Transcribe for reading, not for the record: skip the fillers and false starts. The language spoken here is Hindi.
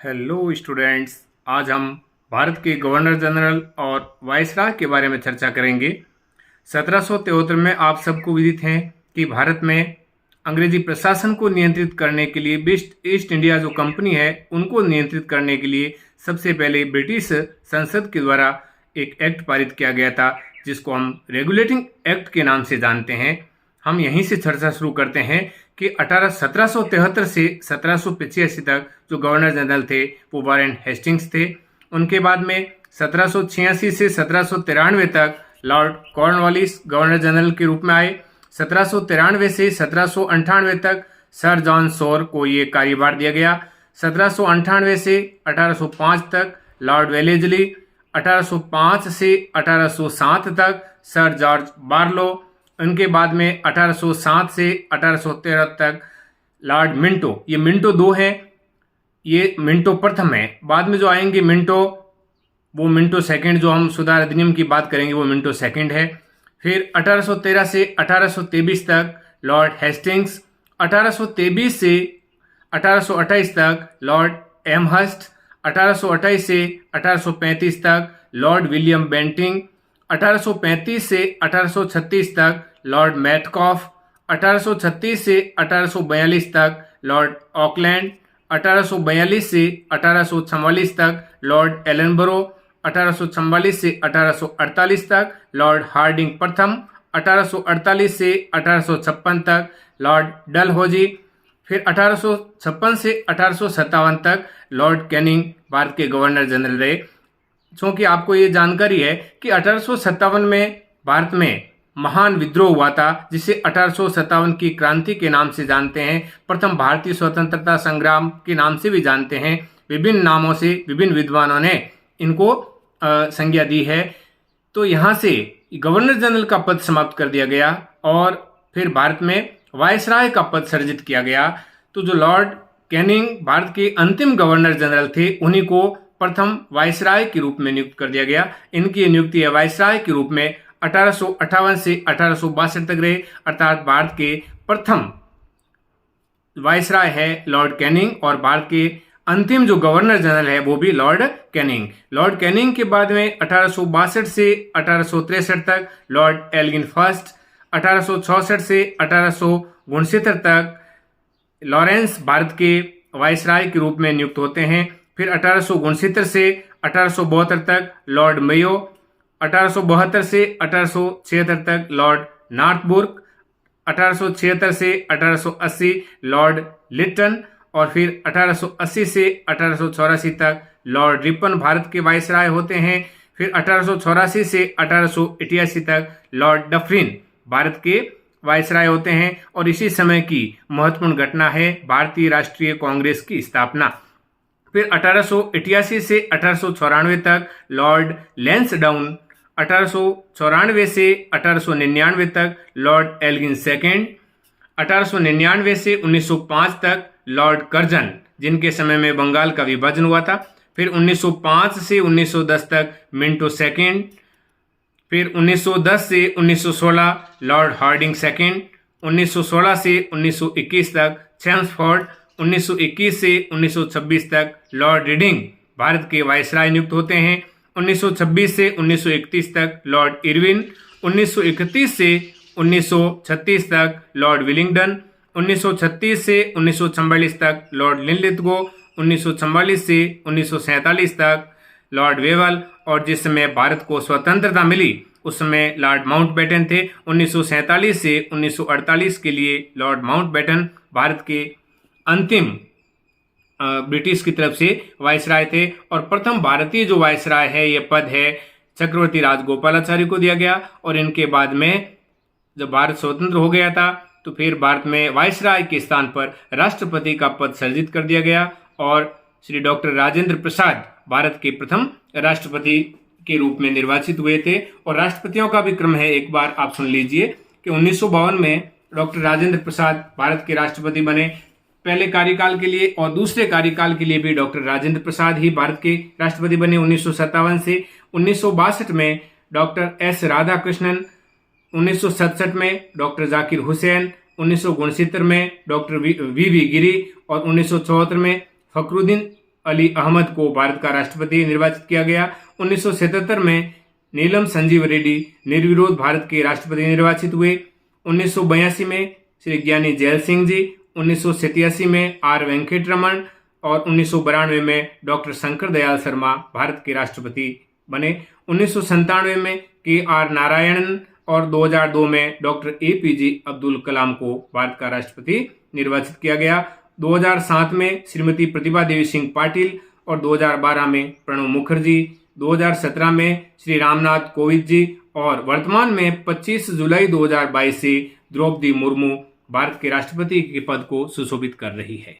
Hello students. आज हम भारत के गवर्नर जनरल और वायसराय के बारे में चर्चा करेंगे। 1773 में आप सबको विदित है कि भारत में अंग्रेजी प्रशासन को नियंत्रित करने के लिए ईस्ट इंडिया जो कंपनी है उनको नियंत्रित करने के लिए सबसे पहले ब्रिटिश संसद के द्वारा एक एक्ट पारित किया गया था, जिसको हम रेगुलेटिंग एक्ट के नाम से जानते हैं। हम यहीं से चर्चा शुरू करते हैं कि 1773 से 1785 तक जो गवर्नर जनरल थे वो वारेन हेस्टिंग्स थे। उनके बाद में 1786 से 1793 तक लॉर्ड कॉर्नवालिस गवर्नर जनरल के रूप में आए। 1793 से 1798 तक सर जॉन शोर को ये कार्यभार दिया गया। 1798 से 1805 तक लॉर्ड वेलेजली, 1805 से 1807 तक सर जॉर्ज बार्लो, उनके बाद में 1807 से 1813 तक लॉर्ड मिंटो। ये मिंटो दो हैं, ये मिंटो प्रथम है। बाद में जो आएंगे मिंटो, वो मिंटो सेकंड, जो हम सुधार अधिनियम की बात करेंगे वो मिंटो सेकंड है। फिर 1813 से 1823 तक लॉर्ड हेस्टिंग्स, 1823 से 1828 तक लॉर्ड एमहर्स्ट, 1828 से 1835 तक लॉर्ड विलियम बेंटिंग, 1835 से 1836 तक लॉर्ड मैटकॉफ, 1836 से 1842 तक लॉर्ड ऑकलैंड, 1842 से 1844 तक लॉर्ड एलनबरो, 1844 से 1848 तक लॉर्ड हार्डिंग प्रथम, 1848 से 1856 तक लॉर्ड डलहौजी। फिर 1856 से 1857 तक लॉर्ड कैनिंग भारत के गवर्नर जनरल रहे। क्योंकि आपको ये जानकारी है कि 1857 में भारत में महान विद्रोह हुआ था, जिसे 1857 की क्रांति के नाम से जानते हैं, प्रथम भारतीय स्वतंत्रता संग्राम के नाम से भी जानते हैं। विभिन्न नामों से विभिन्न विद्वानों ने इनको संज्ञा दी है। तो यहाँ से गवर्नर जनरल का पद समाप्त कर दिया गया और फिर भारत में वायसराय का पद सृजित किया गया। तो जो लॉर्ड कैनिंग भारत के अंतिम गवर्नर जनरल थे, उन्हीं को प्रथम वायसराय के रूप में नियुक्त कर दिया गया। इनकी नियुक्ति वायसराय के रूप में 1858 से 1862 तक रहे, अर्थात भारत के प्रथम वायसराय है लॉर्ड कैनिंग और भारत के अंतिम जो गवर्नर जनरल है वो भी लॉर्ड कैनिंग। लॉर्ड कैनिंग के बाद में 1862 से 1863 तक लॉर्ड एल्गिन फर्स्ट, 1864 से 1869 तक लॉरेंस भारत के वायसराय के रूप में नियुक्त होते हैं। फिर 1869 से 1872 तक लॉर्ड मेयो, 1872 से 1876 तक लॉर्ड नॉर्थबुर्ग, 1876 से 1880 लॉर्ड लिटन और फिर 1880 से 1884 तक लॉर्ड रिपन भारत के वायसराय होते हैं। फिर 1884 से 1888 तक लॉर्ड डफरिन भारत के वायसराय होते हैं। और इसी समय की महत्वपूर्ण घटना है भारतीय राष्ट्रीय कांग्रेस की स्थापना। फिर 1888 से 1894 तक लॉर्ड लैंसडाउन, 1894 से 1899 तक लॉर्ड एल्गिन सेकेंड, 1899 से 1905 तक लॉर्ड कर्जन, जिनके समय में बंगाल का विभाजन हुआ था। फिर 1905 से 1910 तक मिंटो सेकेंड, फिर 1910 से 1916 लॉर्ड हार्डिंग सेकेंड, 1916 से 1921 तक चैम्सफोर्ड, 1921 से 1926 तक लॉर्ड रीडिंग भारत के वायसराय नियुक्त होते हैं। 1926 से 1931 तक लॉर्ड इरविन, 1931 से 1936 तक लॉर्ड विलिंगडन, 1936 से 1944 तक लॉर्ड लिनलिथगो, 1944 से 1947 तक लॉर्ड वेवल और जिस समय भारत को स्वतंत्रता मिली उस समय लॉर्ड माउंटबेटन थे। 1947 से 1948 के लिए लॉर्ड माउंटबेटन भारत के अंतिम ब्रिटिश की तरफ से वायसराय थे। और प्रथम भारतीय जो वायसराय है ये पद है चक्रवर्ती राजगोपालाचारी को दिया गया। और इनके बाद में जब भारत स्वतंत्र हो गया था तो फिर भारत में वायसराय के स्थान पर राष्ट्रपति का पद सृजित कर दिया गया और श्री डॉक्टर राजेंद्र प्रसाद भारत के प्रथम राष्ट्रपति के रूप में निर्वाचित हुए थे। और राष्ट्रपतियों का भी क्रम है, एक बार आप सुन लीजिए कि 1952 में डॉक्टर राजेंद्र प्रसाद भारत के राष्ट्रपति बने। पहले कार्यकाल के लिए और दूसरे कार्यकाल के लिए भी डॉक्टर राजेंद्र प्रसाद ही भारत के राष्ट्रपति बने 1957 से। 1962 में डॉक्टर एस राधाकृष्णन, 1967 में डॉक्टर जाकिर हुसैन, 1969 में डॉक्टर वी वी गिरी और 1974 में फखरुद्दीन अली अहमद को भारत का राष्ट्रपति निर्वाचित किया गया। 1977 में नीलम संजीव रेड्डी निर्विरोध भारत के राष्ट्रपति निर्वाचित हुए। 1982 में श्री ज्ञानी जैल सिंह जी, 1987 में आर वेंकटरमण और 1992 में डॉक्टर शंकर दयाल शर्मा भारत के राष्ट्रपति बने। 1997 में के आर नारायणन और 2002 में डॉक्टर APJ अब्दुल कलाम को भारत का राष्ट्रपति निर्वाचित किया गया। 2007 में श्रीमती प्रतिभा देवी सिंह पाटिल और 2012 में प्रणब मुखर्जी, 2017 में श्री रामनाथ कोविंद जी और वर्तमान में 25 जुलाई 2022 से द्रौपदी मुर्मू भारत के राष्ट्रपति के पद को सुशोभित कर रही है।